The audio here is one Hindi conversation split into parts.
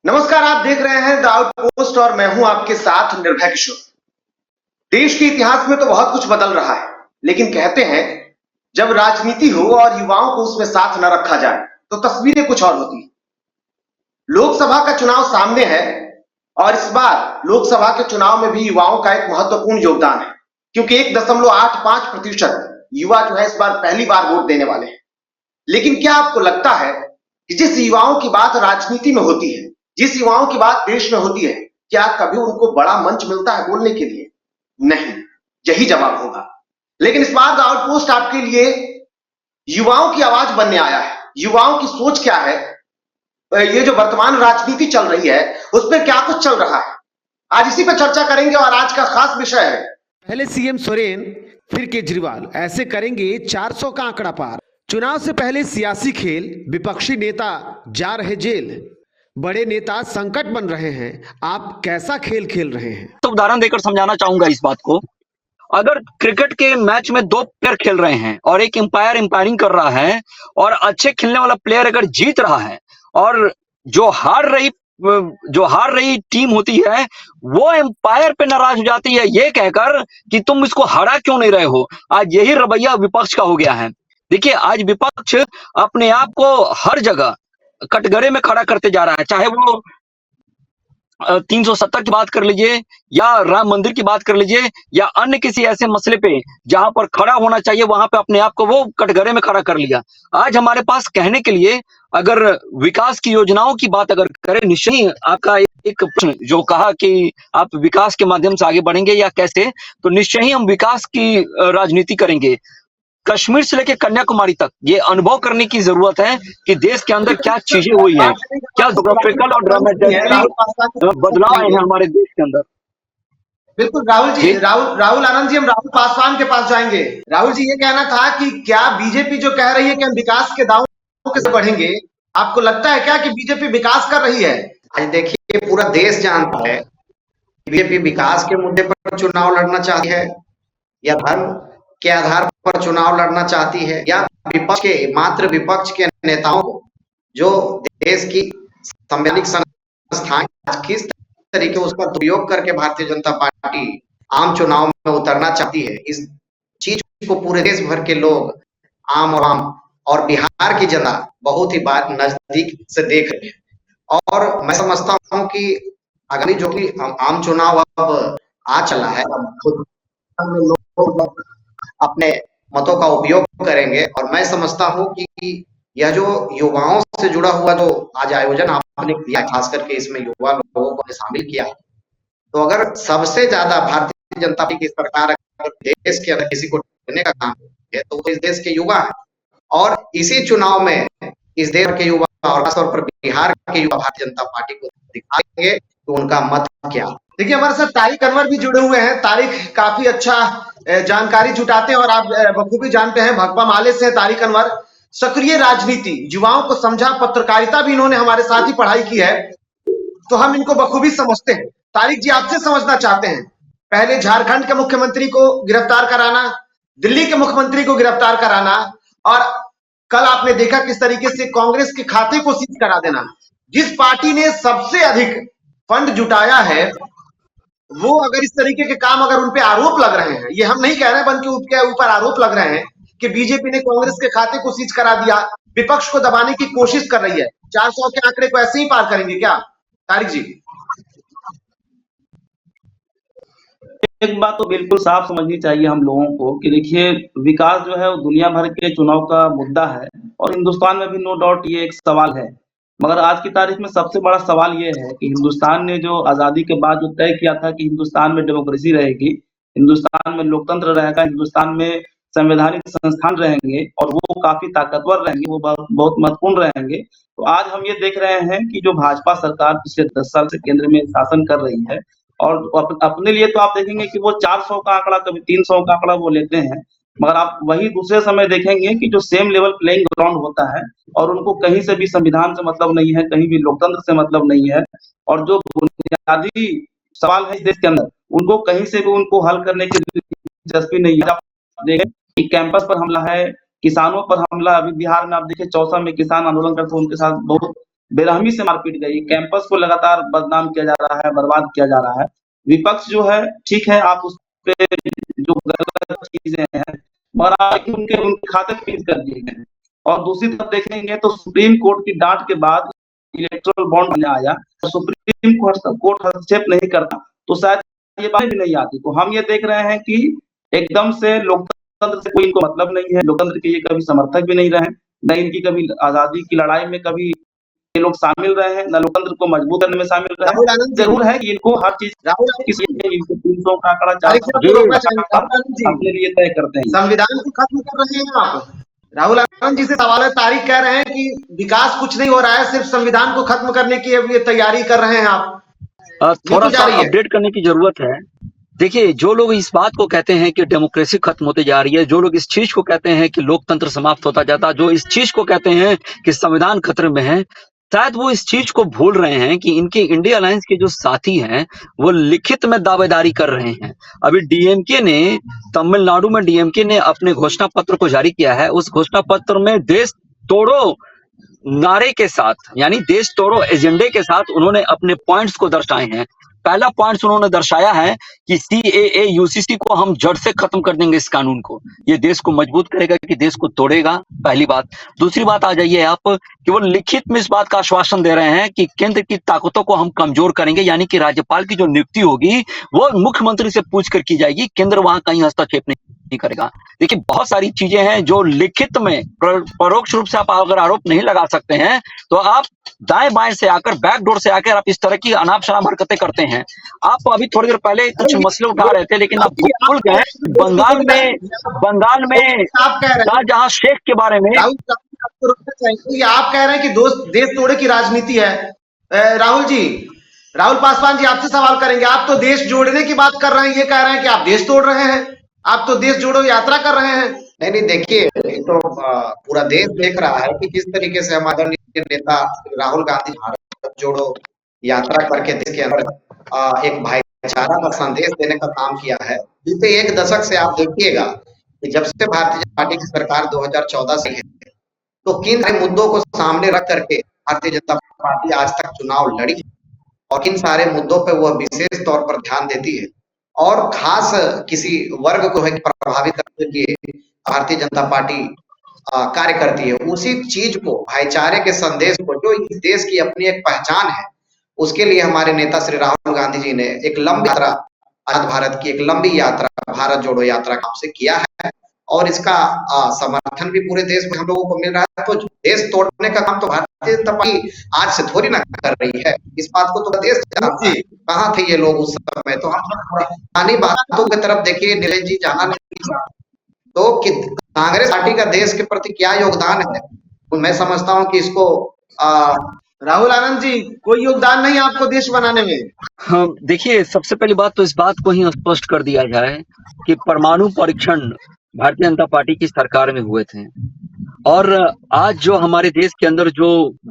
नमस्कार, आप देख रहे हैं द आउटपोस्ट और मैं हूं आपके साथ निर्भय किशोर। देश के इतिहास में तो बहुत कुछ बदल रहा है, लेकिन कहते हैं जब राजनीति हो और युवाओं को उसमें साथ न रखा जाए तो तस्वीरें कुछ और होती हैं। लोकसभा का चुनाव सामने है और इस बार लोकसभा के चुनाव में भी युवाओं का एक महत्वपूर्ण योगदान है, क्योंकि 1.85% युवा जो है इस बार पहली बार वोट देने वाले हैं। लेकिन क्या आपको लगता है कि जिस युवाओं की बात राजनीति में होती है, जिस युवाओं की बात देश में होती है, क्या कभी उनको बड़ा मंच मिलता है बोलने के लिए? नहीं, यही जवाब होगा। लेकिन इस बार द आउटपोस्ट आपके लिए युवाओं की आवाज बनने आया है। युवाओं की सोच क्या है, ये जो वर्तमान राजनीति चल रही है उस पर क्या कुछ चल रहा है, आज इसी पे चर्चा करेंगे। और आज का खास विषय है, पहले सीएम सोरेन फिर केजरीवाल, ऐसे करेंगे 400 का आंकड़ा पार। चुनाव से पहले सियासी खेल, विपक्षी नेता जा रहे जेल, बड़े नेता संकट बन रहे हैं। आप कैसा खेल खेल रहे हैं? तो उदाहरण देकर समझाना चाहूंगा इस बात को। अगर क्रिकेट के मैच में दो प्लेयर खेल रहे हैं और एक एम्पायरिंग कर रहा है और अच्छे खेलने वाला प्लेयर अगर जीत रहा है और जो हार रही टीम होती है वो एम्पायर पे नाराज हो जाती है ये कहकर कि तुम इसको हरा क्यों नहीं रहे हो। आज यही रवैया विपक्ष का हो गया है। देखिए, आज विपक्ष अपने आप को हर जगह कटघरे में खड़ा करते जा रहा है, चाहे वो 370 की बात कर लीजिए या राम मंदिर की बात कर लीजिए या अन्य किसी ऐसे मसले पे जहां पर खड़ा होना चाहिए वहां पे अपने आप को वो कटघरे में खड़ा कर लिया। आज हमारे पास कहने के लिए अगर विकास की योजनाओं की बात अगर करें, निश्चय ही आपका एक प्रश्न जो कहा कि आप विकास के माध्यम से आगे बढ़ेंगे या कैसे, तो निश्चय ही हम विकास की राजनीति करेंगे। कश्मीर से लेकर कन्याकुमारी तक ये अनुभव करने की जरूरत है कि देश के अंदर क्या चीजें हुई हैं, क्या जोग्राफिकल और ड्रामेटिकली बदलाव आए हैं हमारे देश के अंदर। बिल्कुल राहुल आनंद जी, हम राहुल पासवान के पास जाएंगे। राहुल जी, ये कहना था कि क्या बीजेपी जो कह रही है कि हम विकास के दावों के साथ बढ़ेंगे, आपको लगता है क्या कि बीजेपी विकास कर रही है? आज देखिए, पूरा देश जानता है बीजेपी विकास के मुद्दे पर चुनाव लड़ना चाहती है या धर्म के आधार पर चुनाव लड़ना चाहती है, या मात्र विपक्ष के नेताओं को जो देश की संवैधानिक संस्थाएं किस तरीके उसका दुरुपयोग करके भारतीय जनता पार्टी आम चुनाव में उतरना चाहती है, इस चीज को पूरे देश भर के लोग आम और बिहार की जनता बहुत ही बात नजदीक से देख रही है। और मैं समझता हूँ कि आगामी जो भी आम चुनाव अब आ चला है, लोग अपने मतों का उपयोग करेंगे। और मैं समझता हूँ कि यह जो युवाओं से जुड़ा हुआ जो आज आयोजन आपने किया, खास करके इसमें युवा लोगों को शामिल किया, तो अगर सबसे ज्यादा भारतीय जनता पार्टी की सरकार अगर देश के अंदर किसी को देने का काम है तो वो इस देश के युवा है। और इसी चुनाव में इस देश के युवा और खासतौर पर बिहार के युवा भारतीय जनता पार्टी को दिखाएंगे कि उनका मत क्या। देखिए, हमारे साथ तारिक अनवर भी जुड़े हुए हैं। तारिक काफी अच्छा जानकारी जुटाते हैं और आप बखूबी जानते हैं, भगवा माले से हैं तारिक अनवर। सक्रिय राजनीति, युवाओं को समझा, पत्रकारिता भी इन्होंने हमारे साथ ही पढ़ाई की है, तो हम इनको बखूबी समझते हैं। तारिक जी, आपसे समझना चाहते हैं, पहले झारखंड के मुख्यमंत्री को गिरफ्तार कराना, दिल्ली के मुख्यमंत्री को गिरफ्तार कराना, और कल आपने देखा किस तरीके से कांग्रेस के खाते को सीज करा देना। जिस पार्टी ने सबसे अधिक फंड जुटाया है वो अगर इस तरीके के काम, अगर उन पे आरोप लग रहे हैं, ये हम नहीं कह रहे हैं बल्कि उनके ऊपर आरोप लग रहे हैं कि बीजेपी ने कांग्रेस के खाते को सीज करा दिया, विपक्ष को दबाने की कोशिश कर रही है, 400 के आंकड़े को ऐसे ही पार करेंगे क्या तारिक जी? एक बात तो बिल्कुल साफ समझनी चाहिए हम लोगों को कि देखिए, विकास जो है वो दुनिया भर के चुनाव का मुद्दा है और हिंदुस्तान में भी नो डाउट ये एक सवाल है। मगर आज की तारीख में सबसे बड़ा सवाल ये है कि हिंदुस्तान ने जो आजादी के बाद जो तय किया था कि हिंदुस्तान में डेमोक्रेसी रहेगी, हिंदुस्तान में लोकतंत्र रहेगा, हिंदुस्तान में संवैधानिक संस्थान रहेंगे और वो काफी ताकतवर रहेंगे, वो बहुत महत्वपूर्ण रहेंगे। तो आज हम ये देख रहे हैं कि जो भाजपा सरकार पिछले 10 साल से केंद्र में शासन कर रही है और अपने लिए तो आप देखेंगे कि वो 400 का आंकड़ा, कभी 300 का आंकड़ा वो लेते हैं, मगर आप वही दूसरे समय देखेंगे कि जो सेम लेवल प्लेइंग ग्राउंड होता है और उनको कहीं से भी संविधान से मतलब नहीं है, कहीं भी लोकतंत्र से मतलब नहीं है, और जो बुनियादी सवाल है इस देश के अंदर उनको कहीं से भी उनको हल करने की दिलचस्पी नहीं है। आप देखें कि कैंपस पर हमला है, किसानों पर हमला, अभी बिहार में आप देखिए चौसा में किसान आंदोलन करते उनके साथ बहुत बेरहमी से मारपीट गई, कैंपस को लगातार बदनाम किया जा रहा है, बर्बाद किया जा रहा है। विपक्ष जो है ठीक है, आप उस पे जो गलत चीजें हैं, मगर आप उनके खाते फ्रीज कर दिए गए हैं। और दूसरी तरफ देखेंगे तो सुप्रीम कोर्ट की डांट के बाद इलेक्टोरल बॉन्ड आया, तो सुप्रीम कोर्ट हस्तक्षेप नहीं करता तो शायद ये बात भी नहीं आती। तो हम ये देख रहे हैं कि एकदम से लोकतंत्र से कोई इनको मतलब नहीं है, लोकतंत्र के ये कभी समर्थक भी नहीं रहे, न इनकी कभी आजादी की लड़ाई में कभी ये लोग शामिल रहे हैं, न लोकतंत्र को मजबूत करने में शामिल रहे राहुल हैं। आनंद जी, जरूर है कि इनको हर चीज राहुल इनको 300 का आंकड़ा अरे क्यों 400 रोकना चाहेंगे? राहुल आनंद जी, अपने लिए तय करते हैं। संविधान को खत्म कर रहे हैं आप। राहुल आनंद जी से सवाल है, तारीख कह रहे हैं कि विकास कुछ नहीं हो रहा है, सिर्फ संविधान को खत्म करने की अब ये तैयारी कर रहे हैं आप। थोड़ा जा सा रही है। अपडेट करने की जरूरत है। देखिए, जो लोग इस बात को कहते हैं कि डेमोक्रेसी खत्म होती जा रही है, जो लोग इस चीज को कहते हैं कि लोकतंत्र समाप्त होता जाता, जो इस चीज को कहते हैं कि संविधान खतरे में है, शायद वो इस चीज को भूल रहे हैं कि इनके इंडिया अलायंस के जो साथी हैं वो लिखित में दावेदारी कर रहे हैं। अभी डीएमके ने, तमिलनाडु में डीएमके ने अपने घोषणा पत्र को जारी किया है। उस घोषणा पत्र में देश तोड़ो नारे के साथ, यानी देश तोड़ो एजेंडे के साथ उन्होंने अपने पॉइंट्स को दर्शाए हैं। पहला पॉइंट्स उन्होंने दर्शाया है कि सीएए यूसीसी को हम जड़ से खत्म कर देंगे। इस कानून को, ये देश को मजबूत करेगा कि देश को तोड़ेगा, पहली बात। दूसरी बात आ जाइए आप कि वो लिखित में इस बात का आश्वासन दे रहे हैं कि केंद्र की ताकतों को हम कमजोर करेंगे, यानी कि राज्यपाल की जो नियुक्ति होगी वो मुख्यमंत्री से पूछकर की जाएगी, केंद्र वहां कहीं हस्तक्षेप नहीं करेगा। देखिए, बहुत सारी चीजें हैं जो लिखित में परोक्ष रूप से आप अगर आरोप नहीं लगा सकते हैं तो आप दाएं बाएं से आकर, बैकडोर से आकर आप इस तरह की अनाप शनाप हरकतें करते हैं। आप अभी थोड़ी देर पहले कुछ मसले उठा रहे थे, लेकिन आप भूल गए बंगाल में आप कह रहे हैं, शाहजहां शेख के बारे में। राहुल आपको रोकना चाहेंगे, ये आप कह रहे हैं कि देश तोड़े की राजनीति है। राहुल जी, राहुल पासवान जी आपसे सवाल करेंगे। आप तो देश जोड़ने की बात कर रहे हैं, ये कह रहे हैं कि आप देश तोड़ रहे हैं। आप तो देश जोड़ो यात्रा कर रहे हैं। नहीं, देखिए, ये तो पूरा देश देख रहा है कि किस तरीके से हमारे आदरणीय नेता राहुल गांधी भारत जोड़ो यात्रा करके देश के अंदर एक भाईचारा का संदेश देने का काम किया है। बीते एक दशक से आप देखिएगा कि जब से भारतीय जनता पार्टी की सरकार 2014 से है, तो किन सारे मुद्दों को सामने रख करके भारतीय जनता पार्टी आज तक चुनाव लड़ी और किन सारे मुद्दों पर वह विशेष तौर पर ध्यान देती है और खास किसी वर्ग को है प्रभावित करने के लिए भारतीय जनता पार्टी कार्य करती है। उसी चीज को, भाईचारे के संदेश को, जो इस देश की अपनी एक पहचान है, उसके लिए हमारे नेता श्री राहुल गांधी जी ने एक लंबी यात्रा, आजाद भारत की एक लंबी यात्रा, भारत जोड़ो यात्रा काम से किया है और इसका समर्थन भी पूरे देश में हम लोगों को मिल रहा है। तो देश तोड़ने का काम तो भारतीय जनता पार्टी आज से थोड़ी ना कर रही है, इस बात को तो देश जानता है। कहाँ थे ये लोग उस समय? तो हम पुरानी बातों की तरफ देखिए, नीरज जी जाना नहीं तो कि कांग्रेस पार्टी का देश के प्रति क्या योगदान है, तो मैं समझता हूँ कि इसको राहुल आनंद जी, कोई योगदान नहीं आपको देश बनाने में। हाँ, देखिए, सबसे पहली बात तो इस बात को ही स्पष्ट कर दिया जाए कि परमाणु परीक्षण भारतीय जनता पार्टी की सरकार में हुए थे और आज जो हमारे देश के अंदर जो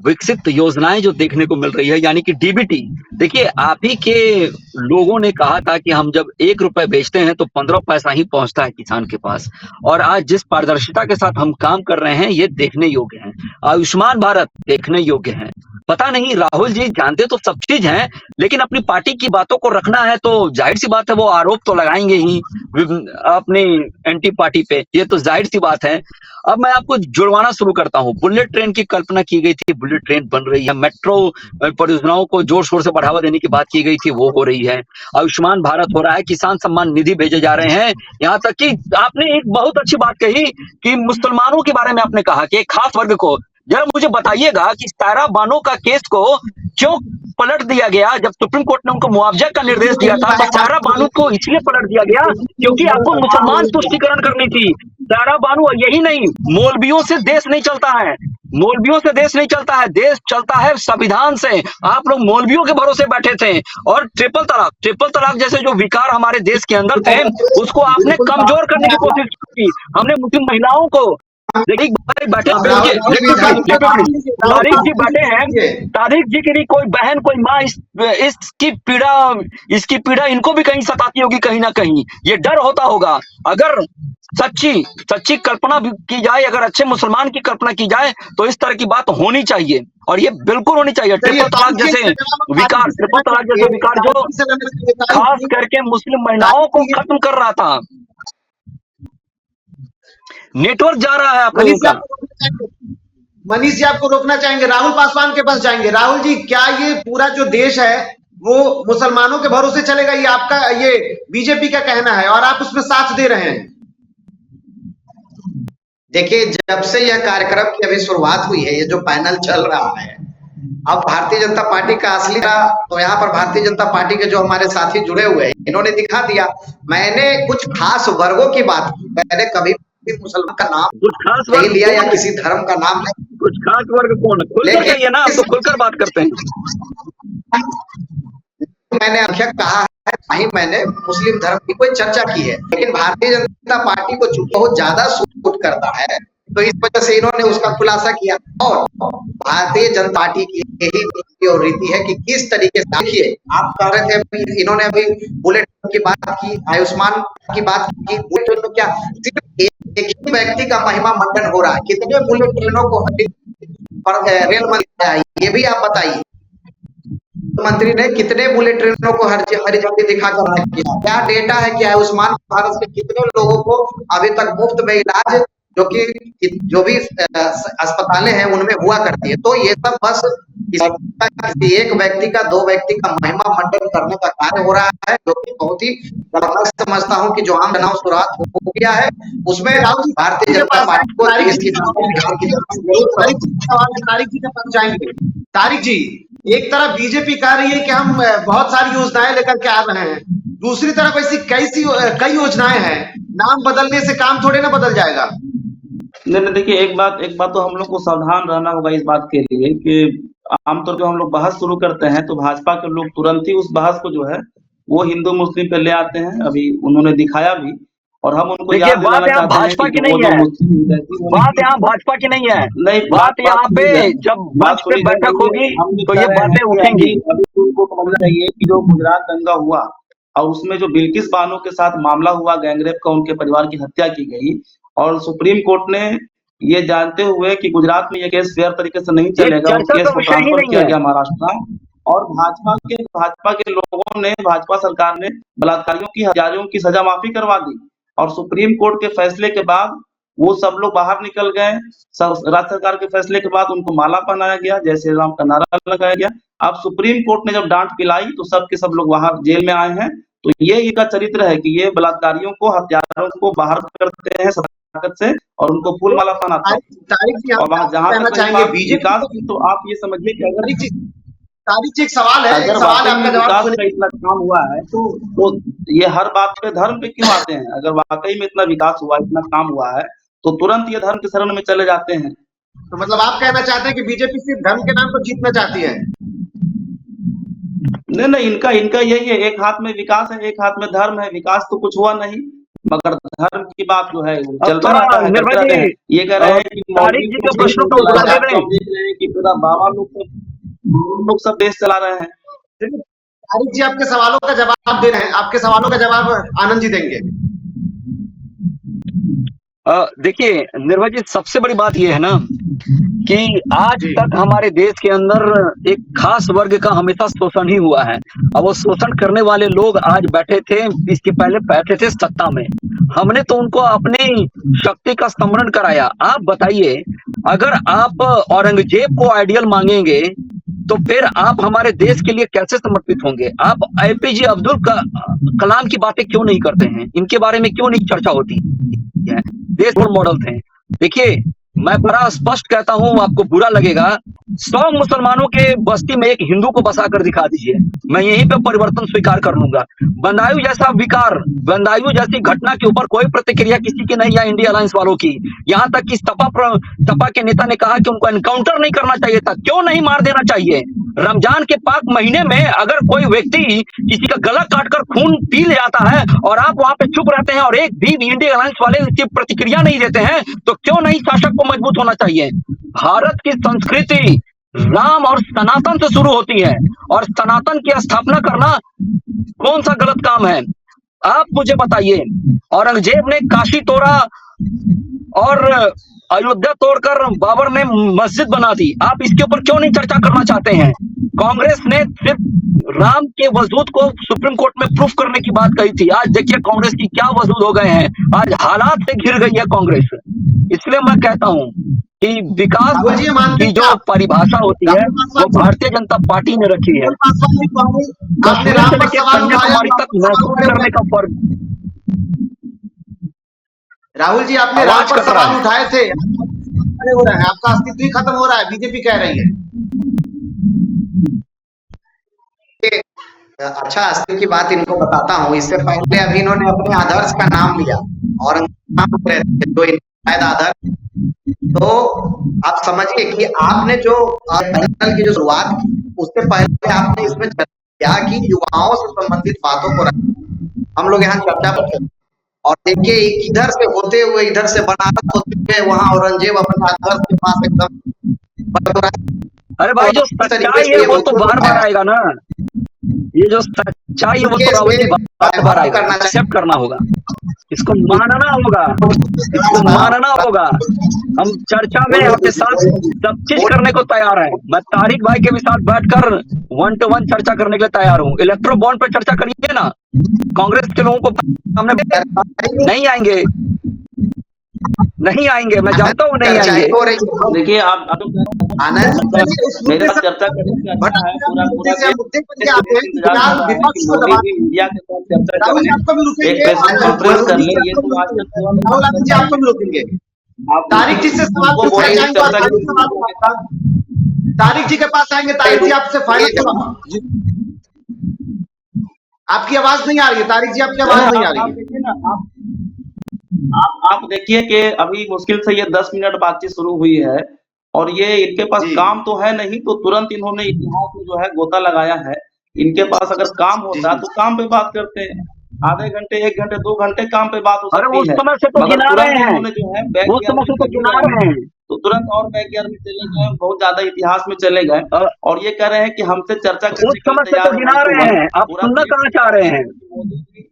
विकसित योजनाएं जो देखने को मिल रही है, यानी कि डीबीटी। देखिए, आप ही के लोगों ने कहा था कि हम जब 1 रुपए बेचते हैं तो 15 पैसा ही पहुंचता है किसान के पास, और आज जिस पारदर्शिता के साथ हम काम कर रहे हैं ये देखने योग्य है। आयुष्मान भारत देखने योग्य है। पता नहीं, राहुल जी जानते तो सब चीज है, लेकिन अपनी पार्टी की बातों को रखना है तो जाहिर सी बात है वो आरोप तो लगाएंगे ही अपनी एंटी पार्टी पे, ये तो जाहिर सी बात है। अब मैं आपको जुड़वाना शुरू करता हूँ। बुलेट ट्रेन की कल्पना की गई थी, बुलेट ट्रेन बन रही है। मेट्रो परियोजनाओं को जोर शोर से बढ़ावा देने की बात की गई थी, वो हो रही है। आयुष्मान भारत हो रहा है, किसान सम्मान निधि भेजे जा रहे हैं। यहाँ तक कि आपने एक बहुत अच्छी बात कही कि मुसलमानों के बारे में आपने कहा कि एक खास वर्ग को, जरा मुझे बताइएगा कि सायरा बानो का केस को क्यों पलट दिया गया? जब सुप्रीम कोर्ट ने उनको मुआवजा का निर्देश दिया था तो सायरा बानो को इसलिए पलट दिया गया क्योंकि आपको मुसलमान तुष्टिकरण करनी थी। सायरा बानो, यही नहीं, मौलवियों से देश नहीं चलता है, मौलवियों से देश नहीं चलता है, देश चलता है संविधान से। आप लोग मौलवियों के भरोसे बैठे थे और ट्रिपल तलाक जैसे जो विकार हमारे देश के अंदर थे उसको आपने कमजोर करने की कोशिश की। हमने मुस्लिम महिलाओं को, तारिक जी की कोई बहन कोई माँ इसकी पीड़ा इनको भी कहीं सताती होगी, कहीं ना कहीं ये डर होता होगा। अगर सच्ची सच्ची कल्पना भी की जाए, अगर अच्छे मुसलमान की कल्पना की जाए तो इस तरह की बात होनी चाहिए, और ये बिल्कुल होनी चाहिए। ट्रिपल तलाक जैसे विकार, ट्रिपल तलाक जैसे विकार जो खास करके मुस्लिम महिलाओं को खत्म कर रहा था, नेटवर्क जा रहा है आप लोगों का। मनीष जी आपको रोकना चाहेंगे, राहुल पासवान के पास जाएंगे। राहुल जी, क्या ये पूरा जो देश है वो मुसलमानों के भरोसे चलेगा, ये आपका, ये बीजेपी का कहना है और आप उसमें साथ दे रहे हैं? देखिए, जब से यह कार्यक्रम की अभी शुरुआत हुई है, ये जो पैनल चल रहा है, अब भारतीय जनता पार्टी का असली तो यहाँ पर भारतीय जनता पार्टी के जो हमारे साथी जुड़े हुए हैं इन्होंने दिखा दिया। मैंने कुछ खास वर्गों की बात की, मैंने कभी भी मुसलमान का नाम कुछ खास नहीं वर्ग लिया या कौन है? किसी धर्म का नाम नहीं। कुछ खास वर्ग कौन है? खुलकर लेकिन कहिए ना, आप तो खुलकर बात करते हैं। मैंने अध्यक्ष कहा है, नहीं मैंने मुस्लिम धर्म की कोई चर्चा की है, लेकिन भारतीय जनता पार्टी को चूंकि बहुत ज्यादा सूट करता है तो इस वजह से इन्होंने उसका खुलासा किया। और भारतीय जनता पार्टी की यही नीति और रीति है कि किस तरीके से, देखिए आप कह रहे थे इन्होंने अभी बुलेट की बात की, आयुष्मान की बात की, बुलेट ट्रेन में क्या सिर्फ एक ही व्यक्ति का महिमा मंडन हो रहा है? कितने बुलेट ट्रेनों को रेल मंत्री, ये भी आप बताइए, मंत्री ने कितने बुलेट ट्रेनों को हरी झंडी दिखाकर किया? क्या डेटा है कि आयुष्मान भारत के कितने लोगों को अभी तक मुफ्त में इलाज जो भी अस्पतालें हैं उनमें हुआ करती है? तो ये सब बस किसी एक व्यक्ति का, दो व्यक्ति का महिमा मंडन करने का कार्य हो रहा है, जो कि बहुत ही मैं समझता हूँ कि जो आम चुनाव शुरुआत हो गया है उसमें भारतीय जनता पार्टी को तारिक जी के पास जाएंगे। तारिक जी, एक तरफ बीजेपी कह रही है कि हम बहुत सारी योजनाएं लेकर के आ रहे हैं, दूसरी तरफ ऐसी कई योजनाएं हैं, नाम बदलने से काम थोड़े ना बदल जाएगा। नहीं, देखिए एक बात तो हम लोग को सावधान रहना होगा इस बात के लिए कि आमतौर पर हम लोग बहस शुरू करते हैं तो भाजपा के लोग तुरंत ही उस बहस को जो है वो हिंदू मुस्लिम पे ले आते हैं। अभी उन्होंने दिखाया भी, और हम उनको याद दिलाना चाहते हैं भाजपा की नहीं है, बात यहाँ भाजपा की नहीं है, नहीं बात यहाँ पे जब मंच पे बैठक होगी तो ये बातें उठेंगी। अभी उनको समझना चाहिए कि जो गुजरात दंगा हुआ और उसमें जो बिल्किस बानो के साथ मामला हुआ, गैंगरेप का, उनके परिवार की हत्या की गई, और सुप्रीम कोर्ट ने ये जानते हुए कि गुजरात में ये केस फेयर तरीके से नहीं चलेगा, उस केस को ट्रांसफर किया गया महाराष्ट्र, और भाजपा के लोगों ने, भाजपा सरकार ने बलात्कारियों की, हत्यारियों की सजा माफी करवा दी, और सुप्रीम कोर्ट के फैसले के बाद वो सब लोग बाहर निकल गए। राज्य सरकार के फैसले के बाद उनको माला पहनाया गया, जय श्री राम का नारा लगाया गया। अब सुप्रीम कोर्ट ने जब डांट पिलाई तो सब के सब लोग वहां जेल में आए हैं। तो ये इनका चरित्र है कि ये बलात्कारियों को, हत्यारों को बाहर करते हैं ताकत से और उनको फूल माला पहनाते हैं। और वहां जहां तक विकास की, तो आप ये समझिए कि अगर तारिक जी, एक सवाल है, अगर विकास का इतना काम हुआ है तो ये हर बात पे धर्म पे क्यों आते हैं? अगर वाकई में इतना विकास हुआ, इतना काम हुआ है तो तुरंत ये धर्म के शरण में चले जाते हैं। तो मतलब आप कहना चाहते हैं कि बीजेपी सिर्फ धर्म के नाम पर जीतना चाहती है? नहीं, इनका यही है, एक हाथ में विकास है, एक हाथ में धर्म है। विकास तो कुछ हुआ नहीं, मगर धर्म की बात जो है चलता रहता है। ये कह रहे हैं कि पूरा बाबा लोग सब देश चला रहे हैं। तारिक जी, आपके सवालों का जवाब दे रहे हैं, आपके सवालों का जवाब आनंद जी देंगे। देखिए निर्भय जी, सबसे बड़ी बात यह है ना कि आज तक हमारे देश के अंदर एक खास वर्ग का हमेशा शोषण ही हुआ है। अब वो शोषण करने वाले लोग आज बैठे थे, इसके पहले बैठे थे सत्ता में, हमने तो उनको अपनी शक्ति का स्मरण कराया। आप बताइए, अगर आप औरंगजेब को आइडियल मांगेंगे तो फिर आप हमारे देश के लिए कैसे समर्पित होंगे? आप एपीजे अब्दुल कलाम की बातें क्यों नहीं करते हैं? इनके बारे में क्यों नहीं चर्चा होती है? देश रोल मॉडल थे। देखिए, मैं बड़ा स्पष्ट कहता हूं, आपको बुरा लगेगा, 100 मुसलमानों के बस्ती में एक हिंदू को बसाकर दिखा दीजिए, मैं यहीं पे परिवर्तन स्वीकार कर लूंगा। बंदायू जैसा विकार, बंदायू जैसी घटना के ऊपर कोई प्रतिक्रिया किसी की नहीं है, इंडिया अलायंस वालों की। यहां तक कि सपा के नेता ने कहा कि उनको एनकाउंटर नहीं करना चाहिए था। क्यों नहीं मार देना चाहिए? रमजान के पाक महीने में अगर कोई व्यक्ति किसी का गला काटकर खून पी ले जाता है और आप वहां पे चुप रहते हैं और एक भी इंडिया अलायंस वाले इसकी प्रतिक्रिया नहीं देते हैं, तो क्यों नहीं शासक को मजबूत होना चाहिए? भारत की संस्कृति राम और सनातन से शुरू होती है, और सनातन की स्थापना करना कौन सा गलत काम है? आप मुझे बताइए, औरंगजेब ने काशी तोड़ा और अयोध्या तोड़कर बाबर ने मस्जिद बना दी, आप इसके ऊपर क्यों नहीं चर्चा करना चाहते हैं? कांग्रेस ने सिर्फ राम के वजूद को सुप्रीम कोर्ट में प्रूफ करने की बात कही थी, आज देखिए कांग्रेस की क्या वजूद हो गए हैं, आज हालात से घिर गई है कांग्रेस। इसलिए मैं कहता हूं कि विकास राहुल जी, ये मानते की हैं जो क्या? परिभाषा होती है वो भारतीय जनता पार्टी ने रखी है। आपने कश्मीर राम से पर लेकर सवाल उठाया, कन्याकुमारी तक महसूस करने का फर्क। राहुल जी, आपने राम आवाज पर कट रहा सवाल है। उठाए थे, खड़े हो रहे हैं, आपका अस्तित्व ही खत्म हो रहा है, बीजेपी कह रही है। अच्छा, अस्तित्व की बात इनको बताता हूँ। इससे पहले अभी इन्होंने अपने आदर्श का नाम लिया और जो शायद आदर्श, तो आप समझिए कि आपने जो चैनल की जो शुरुआत की, उससे पहले आपने इसमें चर्चा किया कि युवाओं से संबंधित बातों को हम लोग यहाँ चर्चा करते हैं। और देखिए, इधर से होते हुए इधर से बनारस होते हुए वहां औरंगजेब अपने आदर्श के पास एकदम, अरे भाई जो सच्चाई है वो तो बार बार आएगा ना, ये जो सच्चाई है वो तो राहुल जी बार बार आएगा, एक्सेप्ट करना होगा, इसको मानना होगा, इसको मानना होगा। हम चर्चा में आपके साथ सब चीज करने को तैयार हैं। मैं तारिक भाई के भी साथ बैठकर 1 to 1 चर्चा करने के लिए तैयार हूँ। इलेक्ट्रो बॉन्ड पर चर्चा करिए ना, कांग्रेस के लोगों को सामने नहीं आएंगे, नहीं आएंगे, मैं जानता हूँ नहीं आएंगे। देखिए आप मेरे साथ चर्चा करने से अच्छा है पूरा मोदी जी इंडिया के साथ चर्चा करें, एक प्रेस कॉन्फ्रेंस कर लें, ये तो आज तक आपको भी रोकेंगे। तारिक जी से सवाल पूछना चाहेंगे, तारिक जी के पास आएंगे, तारिक जी आपसे फाइनल जवाब। आपकी आवाज नहीं आ रही है तारिक जी, आपकी आवाज नहीं आ रही है। देखिए ना, आप देखिए कि अभी मुश्किल से ये 10 मिनट बातचीत शुरू हुई है और ये इनके पास काम तो है नहीं, तो तुरंत इन्होंने इतिहास में जो है गोता लगाया है। इनके पास अगर काम होता तो काम पे बात करते हैं, आधे घंटे 1 घंटे 2 घंटे काम पे बात हो सकती है। समय से तो गिना रहे हैं, इन्होंने जो है बैक तो तुरंत और बैक गियर में चले गए, बहुत ज्यादा इतिहास में चले गए और ये कह रहे हैं कि हमसे चर्चा करने के लिए तैयार गिना रहे हैं, आप सुनना कहाँ चाह रहे हैं?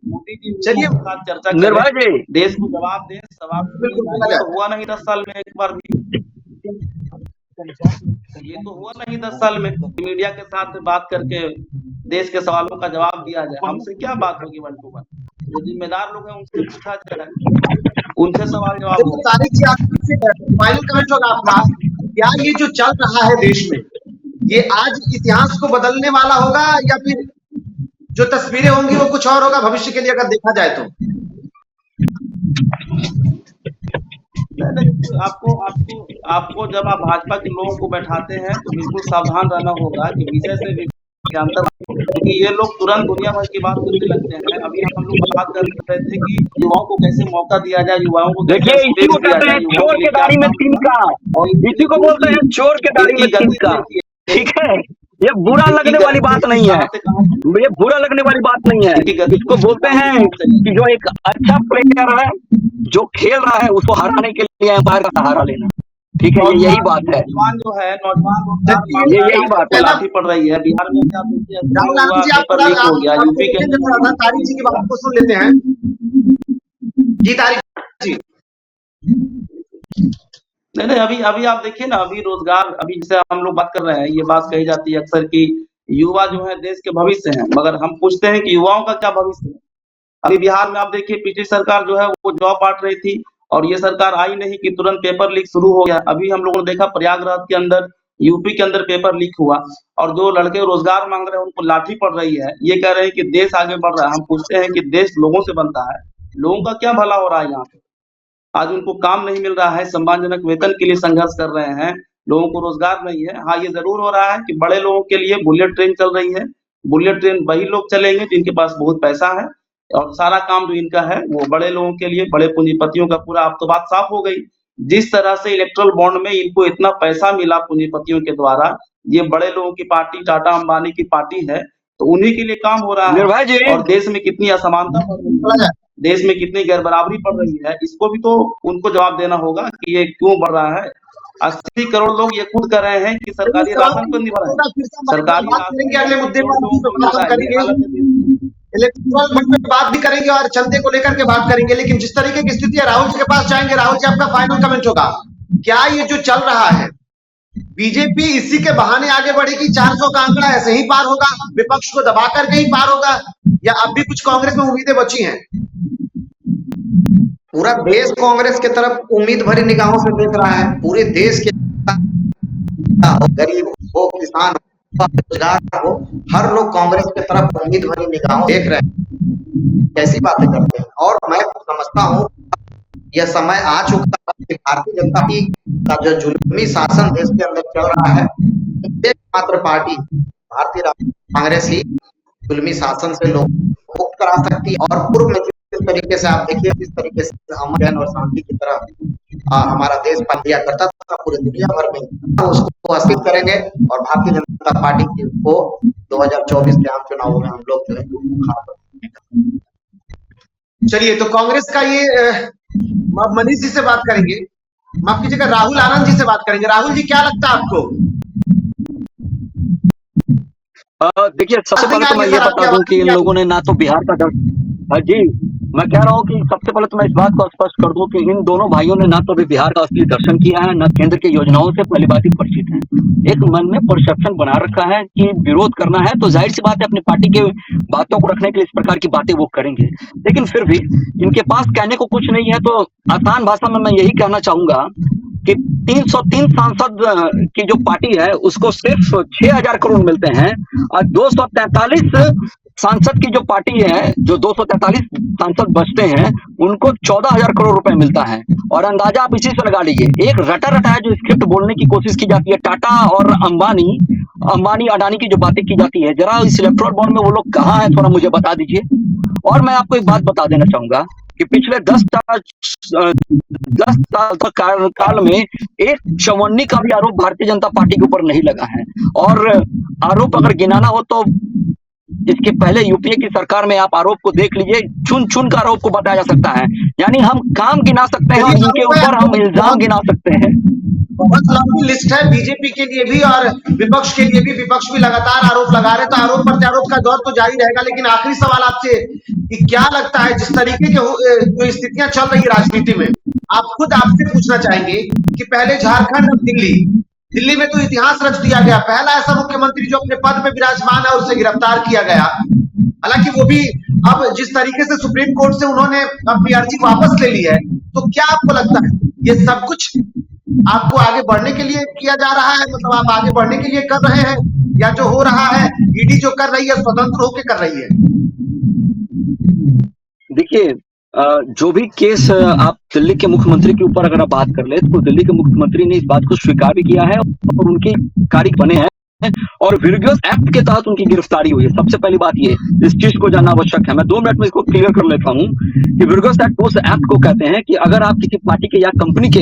मोदी जी चलिए चर्चा निर्भय जी, देश को जवाब दे, सवाल तो हुआ नहीं 10 साल में एक बार भी, ये तो हुआ नहीं 10 साल में मीडिया के साथ बात करके देश के सवालों का जवाब दिया जाए। हमसे क्या बात होगी 1 to 1? जो जिम्मेदार लोग हैं उनसे पूछा जाए, उनसे सवाल जवाब हो। तारिक जी, आपसे फाइनल कमेंट होगा आपका, क्या ये जो चल रहा है देश में, ये आज इतिहास को बदलने वाला होगा या फिर जो तस्वीरें होंगी वो कुछ और होगा भविष्य के लिए अगर देखा जाए तो? आपको आपको आपको जब आप भाजपा के लोगों को बैठाते हैं तो बिल्कुल सावधान रहना होगा कि विषय से अंतर, क्योंकि ये लोग तुरंत दुनिया भर की बात करने लगते हैं। अभी हम लोग बात कर रहे थे कि युवाओं को कैसे मौका दिया जाए, युवाओं को देखिए इसी को कहते हैं चोर के दाढ़ी में तिनका, और इसी को बोलते हैं चोर के दाढ़ी में तिनका, ठीक है? ये बुरा लगने वाली बात नहीं है, ये बुरा लगने वाली बात नहीं है। इसको बोलते हैं कि जो एक अच्छा प्लेयर है जो खेल रहा है उसको हराने के लिए एम्पायर का सहारा लेना, ठीक है? ये यही बात है। नौजवान जो है, नौजवान ये यही बात है, लाठी पड़ रही है बिहार में। राहुल गांधी जी, पेपर लीक हो गया यूपी के, तारिक जी की बात को सुन लेते हैं जी। तारिक जी, नहीं अभी आप देखिए ना, अभी रोजगार, अभी जैसे हम लोग बात कर रहे हैं, ये बात कही जाती है अक्सर कि युवा जो है देश के भविष्य हैं, मगर हम पूछते हैं कि युवाओं का क्या भविष्य है? अभी बिहार में आप देखिए पिछली सरकार जो है वो जॉब बांट रही थी और ये सरकार आई नहीं कि तुरंत पेपर लीक शुरू हो गया। अभी हम लोगों ने देखा प्रयागराज के अंदर, यूपी के अंदर पेपर लीक हुआ और जो लड़के रोजगार मांग रहे हैं उनको लाठी पड़ रही है। ये कह रहे हैं कि देश आगे बढ़ रहा है। हम पूछते हैं कि देश लोगों से बनता है, लोगों का क्या भला हो रहा है यहाँ पे? आज उनको काम नहीं मिल रहा है, सम्मानजनक वेतन के लिए संघर्ष कर रहे हैं, लोगों को रोजगार नहीं है। हाँ, ये जरूर हो रहा है कि बड़े लोगों के लिए बुलेट ट्रेन चल रही है। बुलेट ट्रेन वही लोग चलेंगे जिनके पास बहुत पैसा है और सारा काम जो इनका है वो बड़े लोगों के लिए, बड़े पूंजीपतियों का पूरा। अब तो बात साफ हो गई, जिस तरह से इलेक्ट्रल बॉन्ड में इनको इतना पैसा मिला पूंजीपतियों के द्वारा, ये बड़े लोगों की पार्टी, टाटा अंबानी की पार्टी है, तो उन्हीं के लिए काम हो रहा है। और देश में कितनी असमानता बढ़ रही है, देश में कितनी गैर बराबरी पड़ रही है, इसको भी तो उनको जवाब देना होगा कि ये क्यों बढ़ रहा है। 80 करोड़ लोग ये खुद कर रहे हैं कि सरकारी राशन पर निर्भर है, सरकारी अगले मुद्दे पर इलेक्टोरल बॉन्ड पे बात भी करेंगे और चंदे को लेकर के बात करेंगे, लेकिन जिस तरीके की स्थिति है राहुल जी के पास जाएंगे। राहुल जी, आपका फाइनल कमेंट होगा, क्या ये जो चल रहा है बीजेपी इसी के बहाने आगे बढ़ेगी, 400 का आंकड़ा ऐसे ही पार होगा, विपक्ष को दबा करके ही पार होगा, या अब भी कुछ कांग्रेस में उम्मीदें बची हैं? पूरा देश कांग्रेस की तरफ उम्मीद भरी निगाहों से देख रहा है। पूरे देश के गरीब हो, किसान हो, बेरोजगार हो, हर लोग कांग्रेस की तरफ उम्मीद भरी निगाहों देख रहे हैं। कैसी बातें करते हैं। और मैं समझता हूँ यह समय आ चुका है कि भारतीय जनता पार्टी का जो जुल्मी शासन देश के अंदर चल रहा है, एकमात्र पार्टी भारतीय कांग्रेस ही जुल्मी शासन से लोग मुक्त करा सकती है। और पूर्व में जिस तरीके से आप देखिए, जिस तरीके से अमन और शांति की तरह हमारा देश पाल दिया करता था पूरे दुनिया भर में, उसको हासिल करेंगे और भारतीय जनता पार्टी को 2024 के आम चुनावों में हम लोग जो है। चलिए, तो कांग्रेस का ये मनीष जी से बात करेंगे, माफ कीजिएगा, राहुल आनंद जी से बात करेंगे। राहुल जी, क्या लगता है आपको? देखिए, सबसे पहले तो मैं ये बता दूं कि इन लोगों ने ना तो बिहार का जी, मैं कह रहा हूं कि सबसे पहले तो मैं इस बात को स्पष्ट कर दूं कि इन दोनों भाइयों ने ना तो अभी बिहार का असली दर्शन किया है, ना केंद्र की योजनाओं से पहली बात ही परिचित है। एक मन में परसेप्शन बना रखा है कि विरोध करना है, तो जाहिर सी बात है अपनी पार्टी के बातों को रखने के लिए इस प्रकार की बातें वो करेंगे। लेकिन फिर भी इनके पास कहने को कुछ नहीं है, तो आसान भाषा में मैं यही कहना चाहूंगा कि 303 सांसद की जो पार्टी है उसको सिर्फ 6,000 करोड़ मिलते हैं, और 243 सांसद की जो पार्टी है, जो 243 सांसद बचते हैं, उनको 14,000 करोड़ रुपए मिलता है। और अंदाजा आप इसी से लगा लीजिए, एक रटा रटा है जो स्क्रिप्ट बोलने की कोशिश की जाती है, टाटा और अंबानी अडानी की जो बातें की जाती है, जरा इस इलेक्टोरल बॉन्ड में वो लोग कहाँ हैं, थोड़ा मुझे बता दीजिए। और मैं आपको एक बात बता देना चाहूंगा कि पिछले 10 साल काल में एक चवन्नी का भी आरोप भारतीय जनता पार्टी के ऊपर नहीं लगा है। और आरोप अगर गिनाना हो तो इसके पहले यूपीए की सरकार में आप आरोप को देख लीजिए, चुन चुन का आरोप को बताया जा सकता है। यानी हम काम गिना सकते हैं और इनके ऊपर हम इल्जाम गिना सकते हैं। बहुत लंबी लिस्ट है बीजेपी के लिए भी और विपक्ष के लिए भी। विपक्ष भी लगातार आरोप लगा रहे, तो आरोप प्रत्यारोप का दौर तो जारी रहेगा। लेकिन आखिरी सवाल आपसे कि क्या लगता है, जिस तरीके के जो स्थितियां चल रही है राजनीति में, आप खुद आपसे पूछना चाहेंगे कि पहले झारखंड, अब दिल्ली में तो इतिहास रच दिया गया, पहला ऐसा मुख्यमंत्री जो अपने पद पे विराजमान है उसे गिरफ्तार किया गया। हालांकि वो भी अब जिस तरीके से सुप्रीम कोर्ट से उन्होंने अपनी अर्जी वापस ले ली है, तो क्या आपको लगता है ये सब कुछ आपको आगे बढ़ने के लिए किया जा रहा है? मतलब आप आगे बढ़ने के लिए कर रहे हैं, या जो हो रहा है ईडी जो कर रही है स्वतंत्र होकर कर रही है? देखिए, जो भी केस आप दिल्ली के मुख्यमंत्री के ऊपर अगर आप बात कर ले, तो दिल्ली के मुख्यमंत्री ने इस बात को स्वीकार भी किया है और उनके कारक बने हैं और वीरगोस एक्ट के तहत उनकी गिरफ्तारी हुई है। सबसे पहली बात ये, इस चीज को जानना आवश्यक है। मैं 2 मिनट में इसको क्लियर कर लेता हूँ कि वीरगोस एक्ट उस एक्ट को कहते हैं कि अगर आप किसी पार्टी के या कंपनी के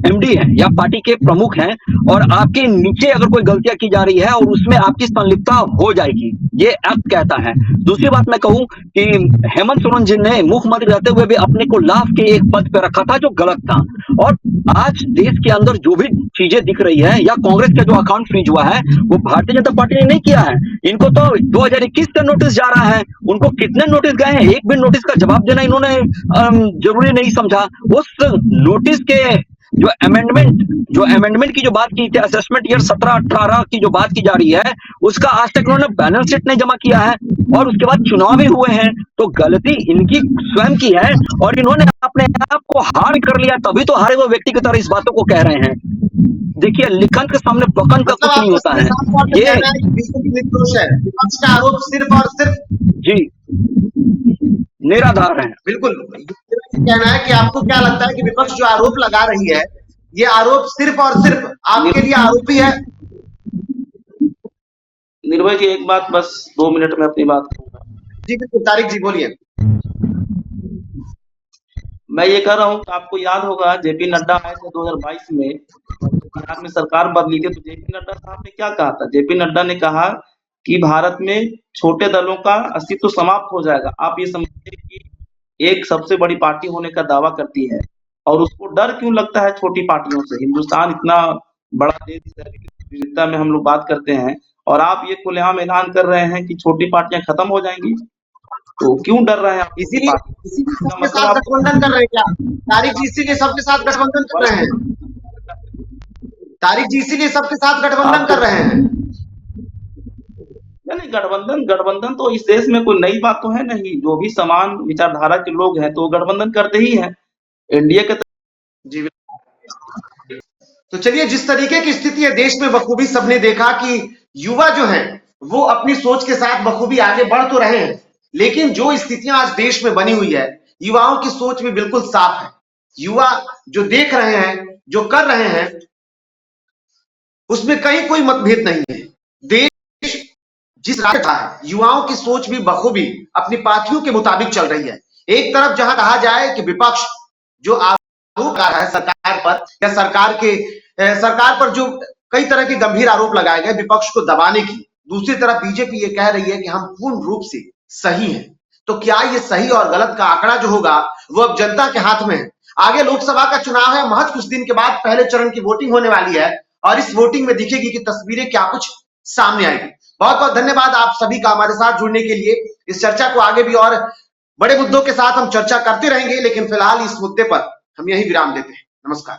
एमडी हैं या पार्टी के प्रमुख हैं और आपके नीचे अगर कोई गलतियां की जा रही है और उसमें आपकी संलिप्तता हो जाएगी, ये एक्ट कहता है। दूसरी बात मैं कहूं कि हेमंत सोरेन जी ने मुख्यमंत्री रहते हुए भी अपने को लाभ के एक पद पे रखा था जो गलत था। और आज देश के अंदर जो भी चीजें दिख रही है या कांग्रेस का जो अकाउंट फ्रीज हुआ है, वो भारतीय जनता पार्टी ने नहीं किया है। इनको तो 2021 का नोटिस जा रहा है, उनको कितने नोटिस गए हैं, एक भी नोटिस का जवाब देना इन्होंने जरूरी नहीं समझा। उस नोटिस के जो अमेंडमेंट की जो बात की थी, असेसमेंट ईयर 17-18 की जो बात की जा रही है, उसका आज तक उन्होंने बैलेंस शीट नहीं जमा किया है और उसके बाद चुनाव भी हुए हैं। तो गलती इनकी स्वयं की है और इन्होंने अपने आप को हार कर लिया, तभी तो हारे हुए व्यक्ति की तरह इस बातों को कह रहे हैं। देखिए, लिखन के सामने पकन का कुछ नहीं होता है। ये निर्दोष है, विपक्ष का आरोप सिर्फ और सिर्फ जी निराधार है। बिल्कुल कहना है कि आपको क्या लगता है कि विपक्ष जो आरोप लगा रही है, ये आरोप सिर्फ और सिर्फ आपके लिए आरोपी है? निर्भय जी, एक बात बस 2 मिनट में अपनी बात कहूंगा। जी बिल्कुल, तारिक जी बोलिए। मैं ये कह रहा हूँ कि आपको याद होगा जेपी नड्डा आए थे 2022 में, बिहार में सरकार बदली थी, तो जेपी नड्डा साहब ने क्या कहा था? जेपी नड्डा ने कहा कि भारत में छोटे दलों का अस्तित्व समाप्त हो जाएगा। आप ये समझिए कि एक सबसे बड़ी पार्टी होने का दावा करती है और उसको डर क्यों लगता है छोटी पार्टियों से? हिंदुस्तान इतना बड़ा देश है, विविधता में हम लोग बात करते हैं और आप ये खुलेआम ऐलान कर रहे हैं कि छोटी पार्टियां खत्म हो जाएंगी, तो क्यों डर रहे हैं आप? इसीलिए इसीलिए इसका सबके मतलब साथ आप गठबंधन कर रहे हैं क्या? तारिक जी इसीलिए सबके साथ गठबंधन कर रहे हैं। तारिक जी इसीलिए सबके साथ गठबंधन कर रहे हैं। नहीं, गठबंधन गठबंधन तो इस देश में कोई नई बात तो है नहीं। जो भी समान विचारधारा के लोग हैं तो गठबंधन करते ही हैं। एनडीए के जी बिल्कुल। तो चलिए, जिस तरीके की स्थिति है देश में बखूबी सबने देखा कि युवा जो है वो अपनी सोच के साथ बखूबी आगे बढ़ तो रहे हैं, लेकिन जो स्थितियां आज देश में बनी हुई है, युवाओं की सोच भी बिल्कुल साफ है। युवा जो देख रहे हैं, जो कर रहे हैं, उसमें कहीं कोई मतभेद नहीं है। देश जिस रास्ते था है, युवाओं की सोच भी बखूबी अपनी पार्टियों के मुताबिक चल रही है। एक तरफ जहां कहा जाए कि विपक्ष जो आरोप लगा रहा है सरकार पर, या सरकार पर जो कई तरह के गंभीर आरोप लगाए गए विपक्ष को दबाने की, दूसरी तरफ बीजेपी ये कह रही है कि हम पूर्ण रूप से सही हैं। तो क्या ये सही और गलत का आंकड़ा जो होगा वो अब जनता के हाथ में है। आगे लोकसभा का चुनाव है, महज कुछ दिन के बाद पहले चरण की वोटिंग होने वाली है और इस वोटिंग में दिखेगी कि तस्वीरें क्या कुछ सामने आएगी। बहुत बहुत धन्यवाद आप सभी का हमारे साथ जुड़ने के लिए। इस चर्चा को आगे भी और बड़े मुद्दों के साथ हम चर्चा करते रहेंगे, लेकिन फिलहाल इस मुद्दे पर हम यही विराम देते हैं। नमस्कार।